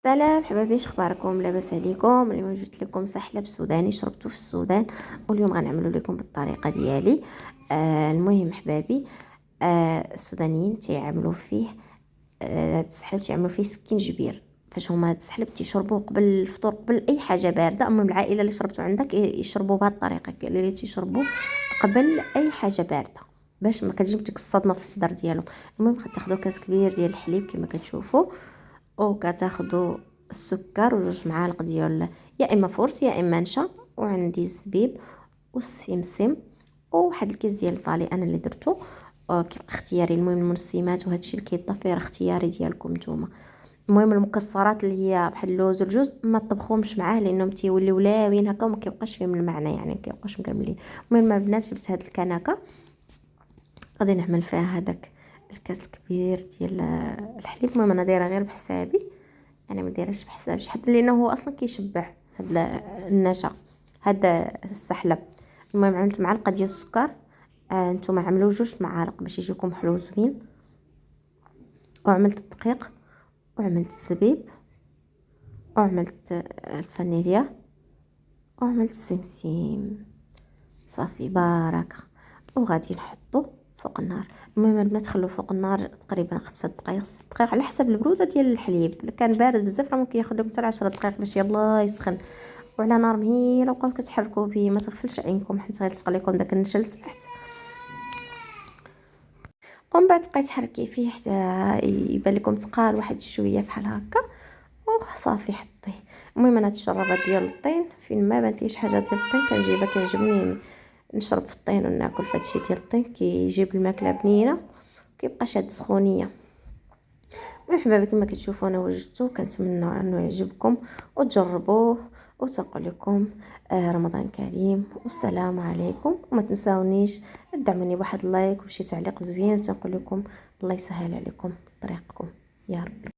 سلام حبايبي، اش اخباركم؟ لاباس عليكم؟ اليوم جبت لكم سحلب سوداني شربته في السودان، واليوم غنعملو لكم بالطريقه ديالي. المهم حبايبي، السودانيين تيعملوا فيه السحلب، تيعملوا فيه سكينجبير. فاش هما هاد السحلب تيشربوه قبل الفطور، قبل اي حاجه بارده. المهم العائله اللي شربتو عندك يشربوا بهاد الطريقه، اللي تيشربوه قبل اي حاجه بارده باش ما كتجيب ديك الصدمه في الصدر ديالهم. المهم كتاخذوا كاس كبير ديال الحليب كما كتشوفوا، وكتاخدوا السكر وجوج معالق ديال يا اما فرص يا اما نشا، وعندي الزبيب والسمسم وواحد الكيس ديال الفالي انا اللي درتو. كيبقى اختياري. المهم المنسمات وهادشي اللي كيطفي راه اختياري ديالكم نتوما. المهم المكسرات اللي هي بحال اللوز والجوز ما تطبخوهمش معاه لانهم تيوليو لاوين هكا وما كيبقاش فيهم المعنى، يعني ما كيبقاوش مكملين. المهم البنات جبت هاد الكنكه، غادي نعمل فيها هذاك الكاس الكبير ديال الحليب. المهم انا دايره غير بحسابي، يعني ما دايرهش بحساب شي حد لانه هو اصلا كيشبع هاد النشا، هذا السحلب. المهم عملت معلقه ديال السكر، نتوما عملوا جوج معالق باش يجيكم حلو زوين. وعملت الدقيق وعملت الزبيب وعملت الفانيليا وعملت السمسم. صافي بركه. وغادي نحطو فوق النار. المهم البنات خلوه فوق النار تقريبا 5 دقائق 6 دقائق على حسب البروده ديال الحليب. الا كان بارد بزاف راه ممكن ياخذ لكم حتى 10 دقائق باش يلاه يسخن. وعلى نار مهيله وبقاو كتحركوا به، ما تغفلش عينكم حيت غيلصق لكم داك النشا لتحت. ومن بعد بقيت تحركي فيه حتى يبان لكم تقال واحد شويه بحال هكا، وصافي حطيه. المهم انا هاد الشرابات ديال الطين فين ما بانت ليش حاجه ديال الطين كنجيبها، كيعجبني نشرب في الطين وناكل في هادشي ديال الطين، كيجيب الماكله بنينه كيبقى شاد سخونيه. مرحبا كما كتشوفوا انا وجدته، كنتمنى انه يعجبكم وتجربوه وتقول لكم رمضان كريم والسلام عليكم. وما تنساونيش تدعموني بواحد اللايك وشي تعليق زوين، وتنقول لكم الله يسهل عليكم طريقكم يا رب.